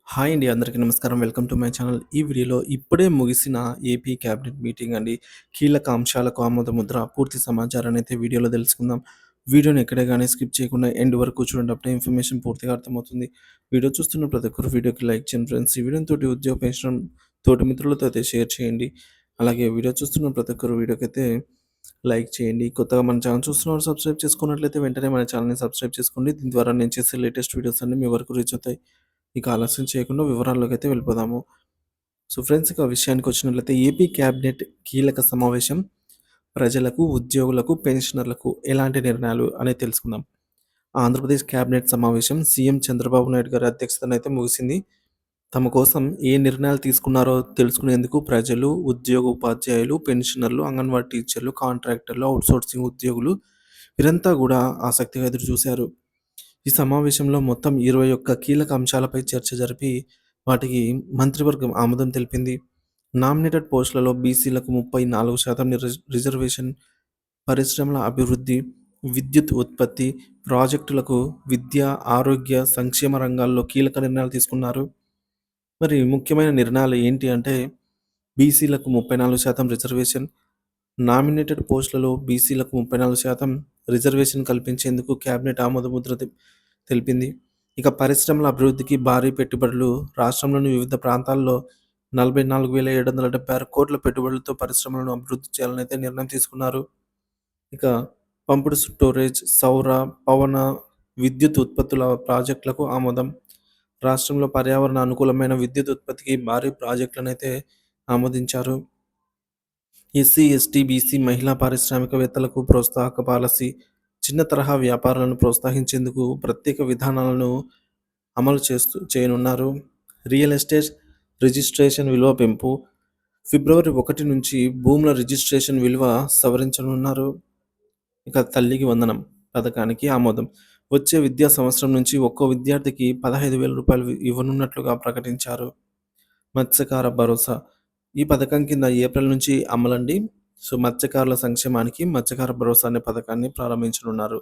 Hi అండి. అందరికీ నమస్కారం. Welcome to my channel. ఈ వీడియోలో ఇప్పుడే ముగిసిన ఏపీ క్యాబినెట్ మీటింగ్ అండి. కీలక అంశాలకు ఆమోద ముద్ర. పూర్తి సమాచారాన్ని అయితే వీడియోలో తెలుసుకుందాం. వీడియోని ఎక్కడ గాని స్కిప్ చేయకుండా ఎండ్ వరకు చూడండి. అప్పుడే ఇన్ఫర్మేషన్ పూర్తిగా అర్థమవుతుంది. వీడియో చూస్తున్న ప్రతి ఒక్కరు వీడియోకి లైక్ చేయండి ఫ్రెండ్స్. ఈ వీడియోని తోటి ఉద్యోగ పెన్షన్ తోటి మిత్రులతో అయితే షేర్ చేయండి. అలాగే వీడియో చూస్తున్న ప్రతి ఒక్కరు వీడియోకైతే లైక్ చేయండి. కొత్తగా మన ఛానల్ చూస్తున్నవారు సబ్స్క్రైబ్ చేసుకున్నట్లయితే వెంటనే మన ఛానల్‌ని సబ్స్క్రైబ్ చేసుకోండి. దీని ద్వారా నేను చేసే లేటెస్ట్ వీడియోస్ అన్నీ మీ వరకు రీచ్ అవుతాయి. ఇక ఆలస్యం చేయకుండా వివరాల్లోకైతే వెళ్ళిపోదాము. సో ఫ్రెండ్స్, ఇక విషయానికి వచ్చినట్లయితే ఏపీ క్యాబినెట్ కీలక సమావేశం ప్రజలకు, ఉద్యోగులకు, పెన్షనర్లకు ఎలాంటి నిర్ణయాలు అనేది తెలుసుకుందాం. ఆంధ్రప్రదేశ్ క్యాబినెట్ సమావేశం సీఎం చంద్రబాబు నాయుడు గారి అధ్యక్షతన అయితే ముగిసింది. తమ కోసం ఏ నిర్ణయాలు తీసుకున్నారో తెలుసుకునేందుకు ప్రజలు, ఉద్యోగ ఉపాధ్యాయులు, పెన్షనర్లు, అంగన్వాడీ టీచర్లు, కాంట్రాక్టర్లు, అవుట్‌సోర్సింగ్ ఉద్యోగులు వీరంతా కూడా ఆసక్తిగా ఎదురుచూశారు. ఈ సమావేశంలో మొత్తం 21 కీలక అంశాలపై చర్చ జరిపి వాటికి మంత్రివర్గం ఆమోదం తెలిపింది. నామినేటెడ్ పోస్టులలో బీసీలకు 34% రిజర్వేషన్, పరిశ్రమల అభివృద్ధి, విద్యుత్ ఉత్పత్తి, ప్రాజెక్టులకు, విద్య, ఆరోగ్య, సంక్షేమ రంగాల్లో కీలక నిర్ణయాలు తీసుకున్నారు. మరి ముఖ్యమైన నిర్ణయాలు ఏంటి అంటే బీసీలకు 34% రిజర్వేషన్, నామినేటెడ్ పోస్టులలో బీసీలకు 34% రిజర్వేషన్ కల్పించేందుకు కేబినెట్ ఆమోద ముద్ర తెలిపింది. ఇక పరిశ్రమల అభివృద్ధికి భారీ పెట్టుబడులు. రాష్ట్రంలోని వివిధ ప్రాంతాల్లో 44,776 కోట్ల పెట్టుబడులతో పరిశ్రమలను అభివృద్ధి చేయాలని అయితే నిర్ణయం తీసుకున్నారు. ఇక పంపుడు స్టోరేజ్, సౌర, పవన, విద్యుత్ ఉత్పత్తుల ప్రాజెక్టులకు ఆమోదం. రాష్ట్రంలో పర్యావరణ అనుకూలమైన విద్యుత్ ఉత్పత్తికి భారీ ప్రాజెక్టులనైతే ఆమోదించారు. ఎస్సీ, ఎస్టీ, బీసీ, మహిళా పారిశ్రామికవేత్తలకు ప్రోత్సాహక పాలసీ. చిన్న తరహా వ్యాపారాలను ప్రోత్సహించేందుకు ప్రత్యేక విధానాలను అమలు చేయనున్నారు. రియల్ ఎస్టేట్ రిజిస్ట్రేషన్ విలువ పెంపు. ఫిబ్రవరి 1 నుంచి భూముల రిజిస్ట్రేషన్ విలువ సవరించనున్నారు. ఇక తల్లికి వందనం పథకానికి ఆమోదం. వచ్చే విద్యా సంవత్సరం నుంచి ఒక్కో విద్యార్థికి రూ. 15,000 ఇవ్వనున్నట్లుగా ప్రకటించారు. మత్స్యకార భరోసా. ఈ పథకం కింద ఏప్రిల్ నుంచి అమలండి. సో మత్స్యకారుల సంక్షేమానికి మత్స్యకార భరోసా అనే పథకాన్ని ప్రారంభించనున్నారు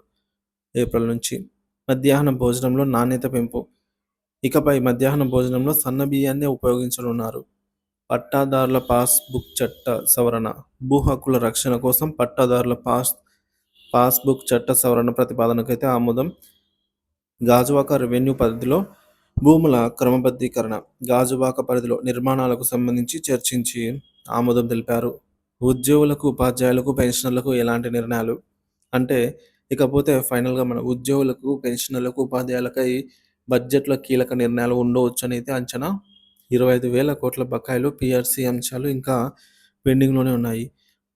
ఏప్రిల్ నుంచి. మధ్యాహ్న భోజనంలో నాణ్యత పెంపు. ఇకపై మధ్యాహ్న భోజనంలో సన్న బియ్యాన్నే ఉపయోగించనున్నారు. పట్టాదారుల పాస్ బుక్ చట్ట సవరణ. భూ హక్కుల రక్షణ కోసం పట్టాదారుల పాస్ బుక్ చట్ట సవరణ ప్రతిపాదనకైతే ఆమోదం. గాజువాక రెవెన్యూ పరిధిలో భూముల క్రమబద్ధీకరణ. గాజువాక పరిధిలో నిర్మాణాలకు సంబంధించి చర్చించి ఆమోదం తెలిపారు. ఉద్యోగులకు, ఉపాధ్యాయులకు, పెన్షనర్లకు ఎలాంటి నిర్ణయాలు అంటే ఇకపోతే ఫైనల్గా మన ఉద్యోగులకు, పెన్షనర్లకు, ఉపాధ్యాయులకై బడ్జెట్లో కీలక నిర్ణయాలు ఉండవచ్చని అయితే అంచనా. 25,000 కోట్ల బకాయిలు, పీఆర్సీ అంశాలు ఇంకా పెండింగ్లోనే ఉన్నాయి.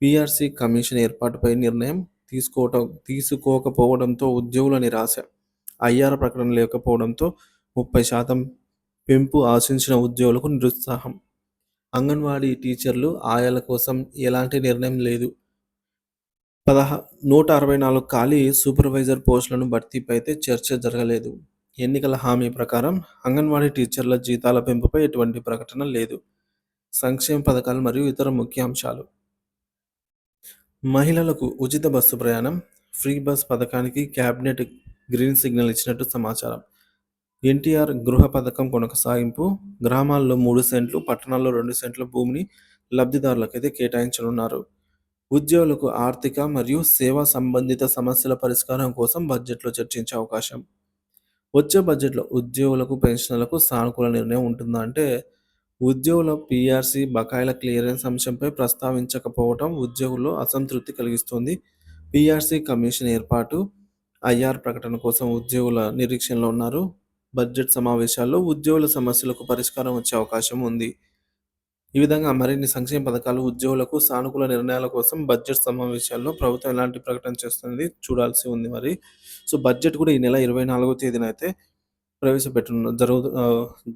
పీఆర్సీ కమిషన్ ఏర్పాటుపై నిర్ణయం తీసుకోకపోవడంతో ఉద్యోగుల నిరాశ. ఐఆర్ ప్రకటన లేకపోవడంతో 30% పెంపు ఆశించిన ఉద్యోగులకు నిరుత్సాహం. అంగన్వాడీ టీచర్లు, ఆయాల కోసం ఎలాంటి నిర్ణయం లేదు. 164 ఖాళీ సూపర్వైజర్ పోస్టులను భర్తీపై అయితే చర్చ జరగలేదు. ఎన్నికల హామీ ప్రకారం అంగన్వాడీ టీచర్ల జీతాల పెంపుపై ఎటువంటి ప్రకటన లేదు. సంక్షేమ పథకాలు మరియు ఇతర ముఖ్య అంశాలు. మహిళలకు ఉచిత బస్సు ప్రయాణం, ఫ్రీ బస్ పథకానికి కేబినెట్ గ్రీన్ సిగ్నల్ ఇచ్చినట్టు సమాచారం. ఎన్టీఆర్ గృహ పథకం కొనసాగింపు. గ్రామాల్లో 3 సెంట్లు, పట్టణాల్లో 2 సెంట్ల భూమిని లబ్ధిదారులకైతే కేటాయించనున్నారు. ఉద్యోగులకు ఆర్థిక మరియు సేవా సంబంధిత సమస్యల పరిష్కారం కోసం బడ్జెట్లో చర్చించే అవకాశం. వచ్చే బడ్జెట్లో ఉద్యోగులకు, పెన్షనర్లకు సానుకూల నిర్ణయం ఉంటుందా అంటే ఉద్యోగుల పీఆర్సీ బకాయిల క్లియరెన్స్ అంశంపై ప్రస్తావించకపోవడం ఉద్యోగుల్లో అసంతృప్తి కలిగిస్తోంది. పీఆర్సీ కమిషన్ ఏర్పాటు, ఐఆర్ ప్రకటన కోసం ఉద్యోగుల నిరీక్షణలో ఉన్నారు. బడ్జెట్ సమావేశాల్లో ఉద్యోగుల సమస్యలకు పరిష్కారం వచ్చే అవకాశం ఉంది. ఈ విధంగా మరిన్ని సంక్షేమ పథకాలు, ఉద్యోగులకు సానుకూల నిర్ణయాల కోసం బడ్జెట్ సమావేశాల్లో ప్రభుత్వం ఎలాంటి ప్రకటన చేస్తుంది చూడాల్సి ఉంది మరి. సో బడ్జెట్ కూడా ఈ నెల 24వ తేదీన అయితే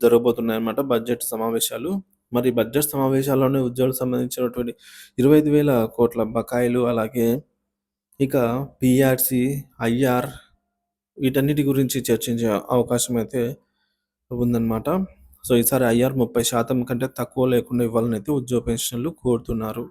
జరగబోతున్నాయన్నమాట బడ్జెట్ సమావేశాలు. మరి బడ్జెట్ సమావేశాల్లోనే ఉద్యోగులకు సంబంధించినటువంటి 25,000 కోట్ల బకాయిలు, అలాగే ఇక పీఆర్సీ, ఐఆర్ వీటన్నిటి గురించి చర్చించే అవకాశం అయితే ఉందన్నమాట. సో ఈసారి ఐఆర్ 30% కంటే తక్కువ లేకుండా ఇవ్వాలని అయితే ఉద్యోగ పెన్షనర్లు కోరుతున్నారు.